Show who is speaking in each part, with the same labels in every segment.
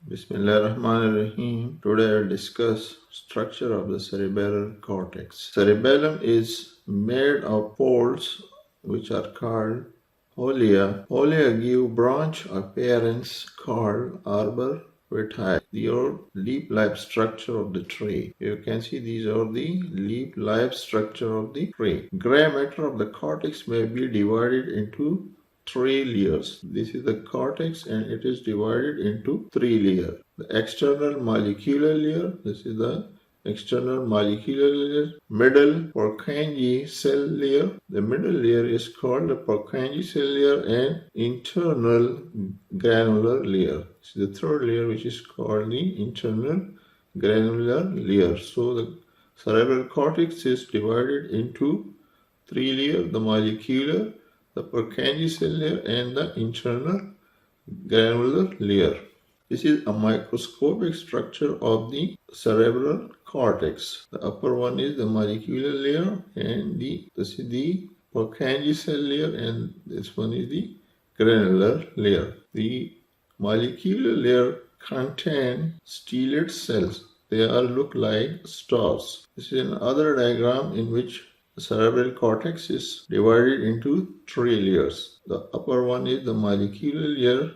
Speaker 1: Bismillahirrahmanirrahim. Today I will discuss structure of the cerebral cortex. Cerebellum is made of folds which are called pollia. Pollia give branch appearance called arbor vitae. The leaf-like structure of the tree. You can see these are the leaf-like structure of the tree. Gray matter of the cortex may be divided into three layers. This is the cortex and it is divided into three layers. The external molecular layer, this is the external molecular layer, middle Purkinje cell layer. The middle layer is called the Purkinje cell layer and internal granular layer. This is the third layer which is called the internal granular layer. So the cerebral cortex is divided into three layers, the molecular, the Purkinje cell layer and the internal granular layer. This is a microscopic structure of the cerebral cortex. The upper one is the molecular layer and this is the Purkinje cell layer and this one is the granular layer. The molecular layer contains stellate cells. They all look like stars. This is another diagram in which the cerebral cortex is divided into three layers. The upper one is the molecular layer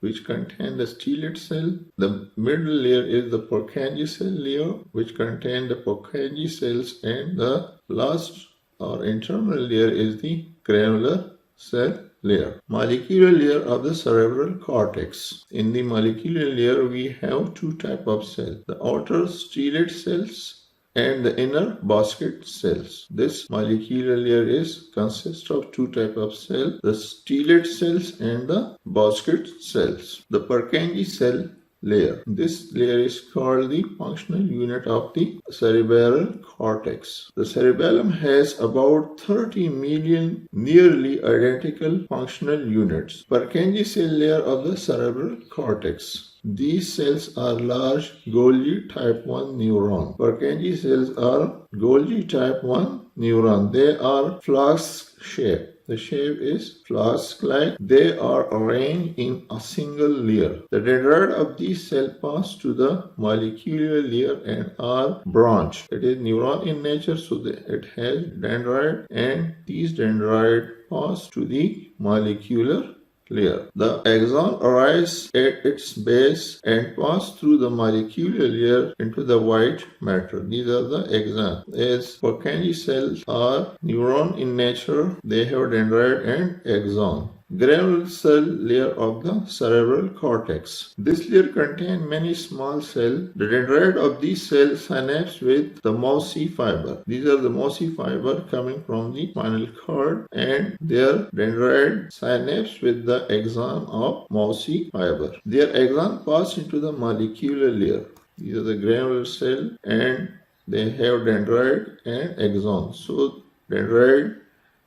Speaker 1: which contains the stellate cell. The middle layer is the Purkinje cell layer which contains the Purkinje cells, and the last or internal layer is the granular cell layer. Molecular layer of the cerebral cortex. In the molecular layer we have two types of cells. The outer stellate cells and the inner basket cells. This molecular layer consists of two types of cells, the stellate cells and the basket cells. The Purkinje cell layer. This layer is called the functional unit of the cerebral cortex. The cerebellum has about 30 million nearly identical functional units. Purkinje cell layer of the cerebral cortex. These cells are large Golgi type 1 neuron. Purkinje cells are Golgi type 1 neuron. They are flask shaped. The shape is flask-like. They are arranged in a single layer. The dendrite of these cells pass to the molecular layer and are branched. It is neuron in nature, so it has dendrite, and these dendrites pass to the molecular layer. The axon arises at its base and pass through the molecular layer into the white matter. These are the axons. As Purkinje cells are neuron in nature, they have dendrite and axon. Granular cell layer of the cerebral cortex. This layer contains many small cells. The dendrite of these cells synapse with the mossy fiber. These are the mossy fiber coming from the spinal cord, and their dendrite synapse with the axon of mossy fiber. Their axon pass into the molecular layer. These are the granular cell and they have dendrite and axon. So dendrite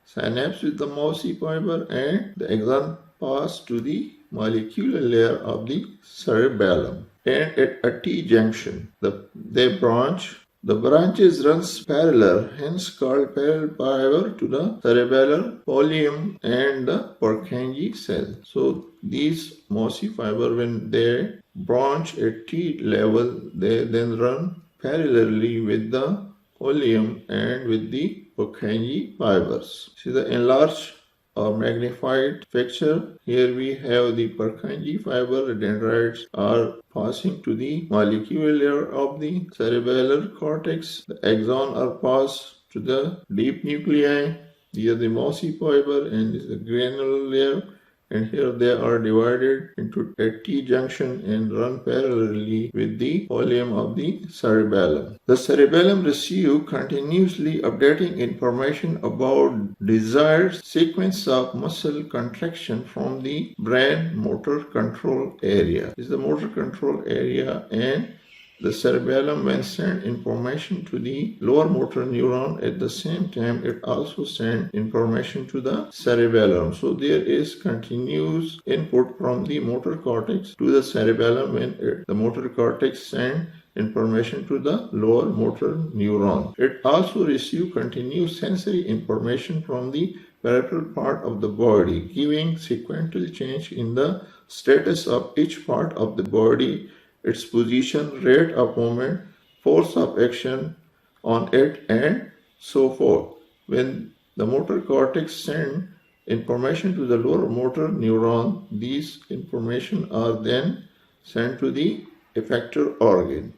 Speaker 1: synapse with the mossy fiber and the axon pass to the molecular layer of the cerebellum. And at a T-junction, they branch. The branches runs parallel, hence called parallel fiber to the cerebellar pollium and the Purkinje cell. So these mossy fiber, when they branch at T level, they then run parallelly with the pollium and with the Purkinje fibers. See the enlarged or magnified picture. Here we have the Purkinje fiber. The dendrites are passing to the molecular layer of the cerebellar cortex. The axons are passed to the deep nuclei. These are the mossy fiber and this is the granular layer. And here they are divided into a T-junction and run parallelly with the pollium of the cerebellum. The cerebellum receives continuously updating information about desired sequence of muscle contraction from the brain motor control area. This is the motor control area, and the cerebellum, when send information to the lower motor neuron, at the same time it also sends information to the cerebellum. So there is continuous input from the motor cortex to the cerebellum when the motor cortex sends information to the lower motor neuron. It also receives continuous sensory information from the peripheral part of the body, giving sequential change in the status of each part of the body, its position, rate of movement, force of action on it, and so forth. When the motor cortex sends information to the lower motor neuron, these information are then sent to the effector organ.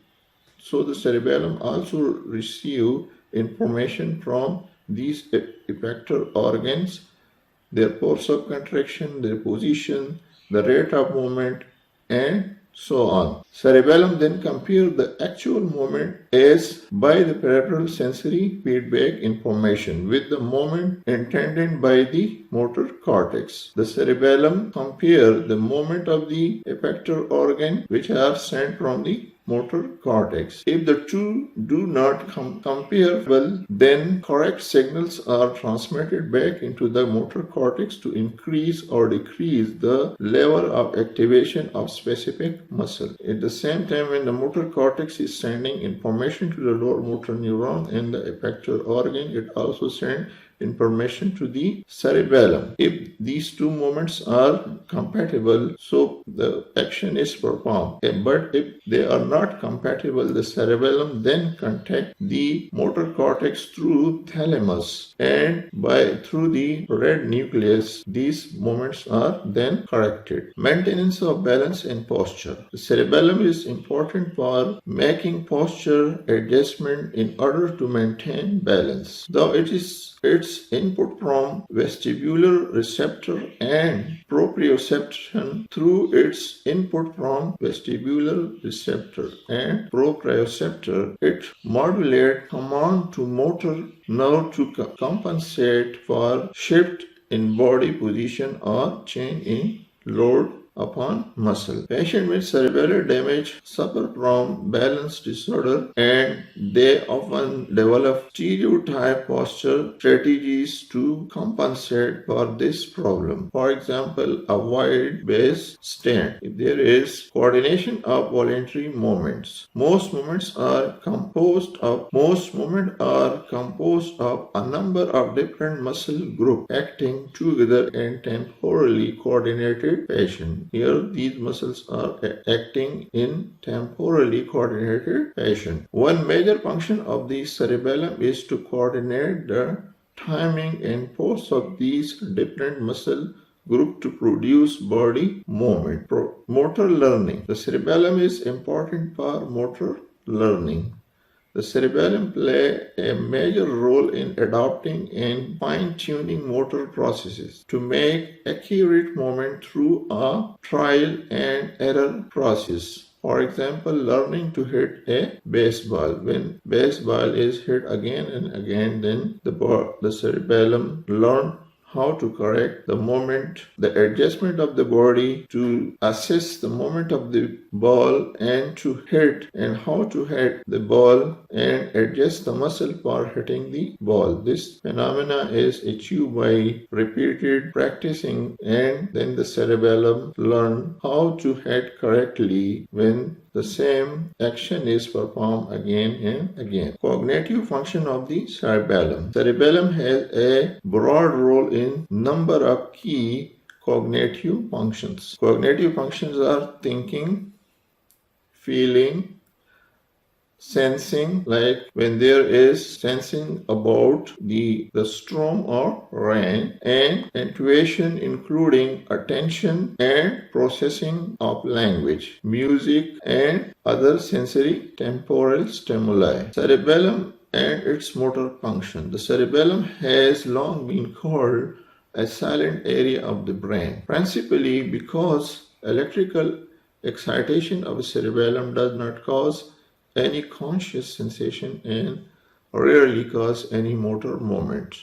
Speaker 1: So the cerebellum also receive information from these effector organs, their force of contraction, their position, the rate of movement, and so on. Cerebellum then compare the actual movement as by the peripheral sensory feedback information with the movement intended by the motor cortex. The cerebellum compare the movement of the effector organ which are sent from the motor cortex. If the two do not compare well, then correct signals are transmitted back into the motor cortex to increase or decrease the level of activation of specific muscle. At the same time, when the motor cortex is sending information to the lower motor neuron and the effector organ, it also sends information to the cerebellum. If these two movements are compatible, so the action is performed. But if they are not compatible, the cerebellum then contact the motor cortex through thalamus, and through the red nucleus, these movements are then corrected. Maintenance of balance and posture. The cerebellum is important for making posture adjustment in order to maintain balance. Though its input from vestibular receptor and proprioception through its input from vestibular receptor and proprioceptor, it modulates command to motor nerve to compensate for shift in body position or change in load upon muscle. Patients with cerebellar damage suffer from balance disorder, and they often develop stereotype posture strategies to compensate for this problem. For example, a wide base stand. If there is coordination of voluntary movements, most movements are composed of a number of different muscle groups acting together in temporally coordinated fashion. Here, these muscles are acting in temporally coordinated fashion. One major function of the cerebellum is to coordinate the timing and force of these different muscle groups to produce body movement. Motor learning. The cerebellum is important for motor learning. The cerebellum plays a major role in adapting and fine-tuning motor processes to make accurate movement through a trial and error process. For example, learning to hit a baseball. When baseball is hit again and again, then the cerebellum learns how to correct the moment, the adjustment of the body to assess the moment of the ball and to hit, and how to hit the ball and adjust the muscle for hitting the ball. This phenomena is achieved by repeated practicing, and then the cerebellum learn how to hit correctly when the same action is performed again and again. Cognitive function of the cerebellum. Cerebellum has a broad role in number of key cognitive functions. Cognitive functions are thinking, feeling, sensing, like when there is sensing about the storm or rain, and intuition, including attention and processing of language, music, and other sensory temporal stimuli. Cerebellum and its motor function. The cerebellum has long been called a silent area of the brain, principally because electrical excitation of the cerebellum does not cause any conscious sensation and rarely cause any motor movement.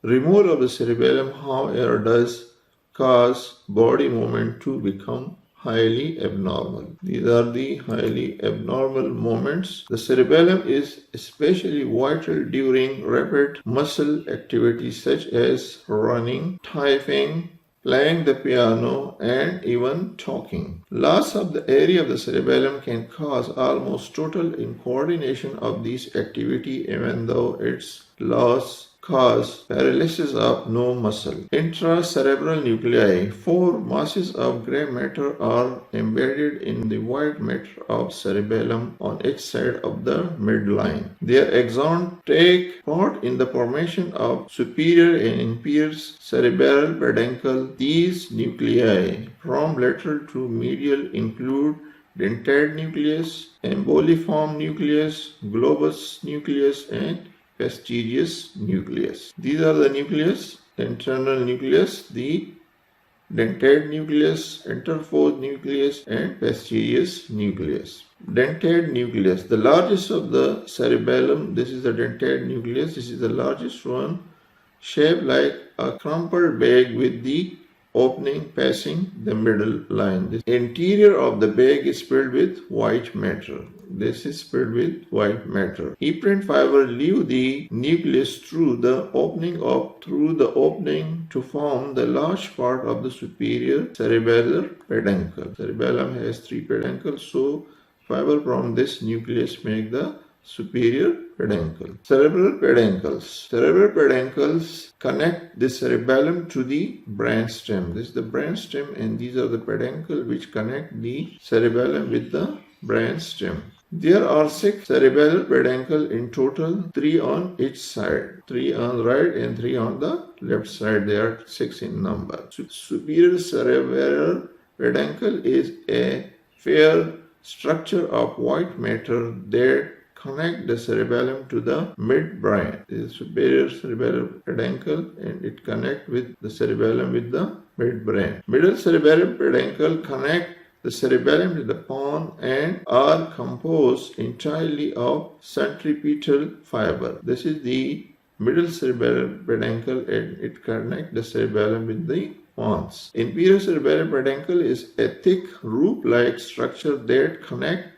Speaker 1: Removal of the cerebellum, however, does cause body movement to become highly abnormal. These are the highly abnormal movements. The cerebellum is especially vital during rapid muscle activity such as running, typing, playing the piano, and even talking. Loss of the area of the cerebellum can cause almost total incoordination of this activity, even though its loss cause paralysis of no muscle. Intracerebral nuclei. Four masses of gray matter are embedded in the white matter of cerebellum on each side of the midline. Their axons take part in the formation of superior and inferior cerebral peduncle. These nuclei from lateral to medial include dentate nucleus, emboliform nucleus, globus nucleus, and fastigious nucleus. These are the nucleus, internal nucleus, the dentate nucleus, interphose nucleus, and fastigious nucleus. Dentate nucleus, the largest of the cerebellum. This is the dentate nucleus. This is the largest one, shaped like a crumpled bag with the opening passing the middle line. The interior of the bag is filled with white matter. This is filled with white matter. Efferent fiber leave the nucleus through the opening to form the large part of the superior cerebellar peduncle. Cerebellum has three peduncles, so fiber from this nucleus make the superior peduncle. Cerebral peduncles. Cerebral peduncles connect the cerebellum to the brainstem. This is the brainstem, and these are the peduncle which connect the cerebellum with the brainstem. There are 6 cerebellar peduncle in total, 3 on each side, 3 on the right and 3 on the left side. They are 6 in number. Superior cerebellar peduncle is a fair structure of white matter that connect the cerebellum to the midbrain. This is superior cerebellar peduncle, and it connect with the cerebellum with the midbrain. Middle cerebellar peduncle connect the cerebellum to the pons and are composed entirely of centripetal fiber. This is the middle cerebellar peduncle, and it connects the cerebellum with the pons. Inferior cerebellar peduncle is a thick rope-like structure that connects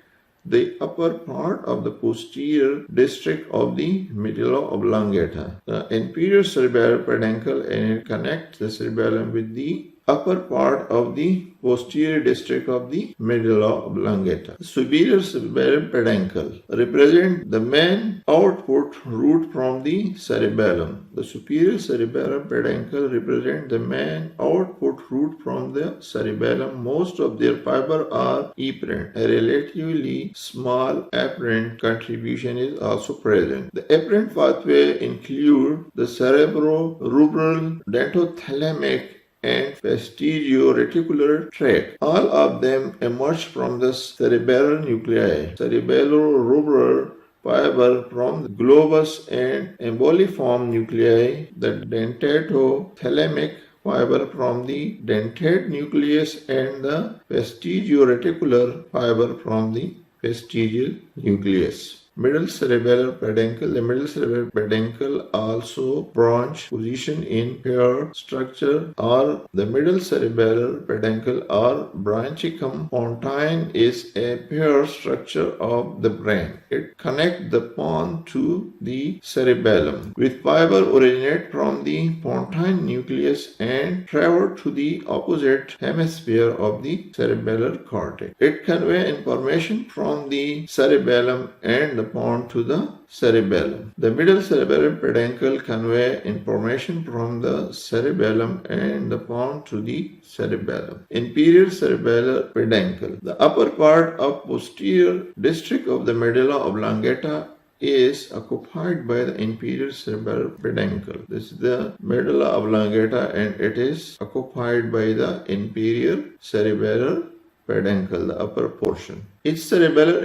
Speaker 1: the upper part of the posterior district of the medulla oblongata. The inferior cerebellar peduncle, and it connects the cerebellum with the upper part of the posterior district of the medulla oblongata. The superior cerebellar peduncle represent the main output route from the cerebellum. The superior cerebellar peduncle represent the main output route from the cerebellum. Most of their fiber are efferent. A relatively small apparent contribution is also present. The apparent pathway include the cerebro-rubral, dentothalamic, and fastigio-reticular tract. All of them emerge from the cerebellar nuclei. Cerebello-rubral fiber from the globus and emboliform nuclei, the dentatothalamic fiber from the dentate nucleus, and the fastigio-reticular fiber from the fastigial nucleus. Middle cerebellar peduncle. The middle cerebellar peduncle also branch position in pair structure, or the middle cerebellar peduncle or branchicum pontine is a pair structure of the brain. It connects the pons to the cerebellum, with fiber originate from the pontine nucleus and travel to the opposite hemisphere of the cerebellar cortex. It conveys information from the cerebellum and the pons to the cerebellum. The middle cerebellar peduncle convey information from the cerebellum and the pons to the cerebellum. Inferior cerebellar peduncle. The upper part of posterior district of the medulla oblongata is occupied by the inferior cerebellar peduncle. This is the medulla oblongata, and it is occupied by the inferior cerebellar peduncle, the upper portion. Its cerebellar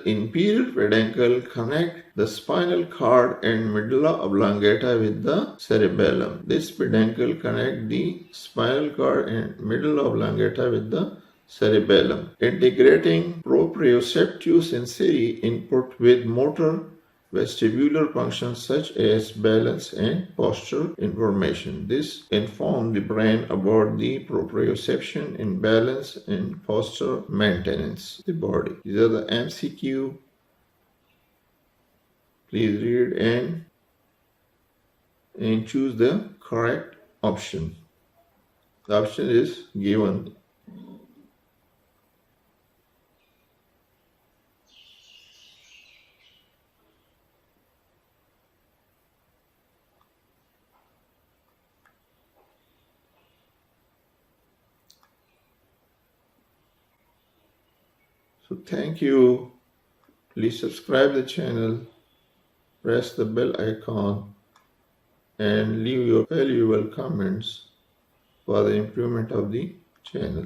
Speaker 1: inferior peduncle connect the spinal cord and medulla oblongata with the cerebellum. This peduncle connect the spinal cord and medulla oblongata with the cerebellum, integrating proprioceptive sensory input with motor vestibular functions such as balance and posture information. This informs the brain about the proprioception in balance and posture maintenance of the body. These are the MCQ. Please read and choose the correct option. The option is given. So thank you. Please subscribe the channel, press the bell icon, and leave your valuable comments for the improvement of the channel.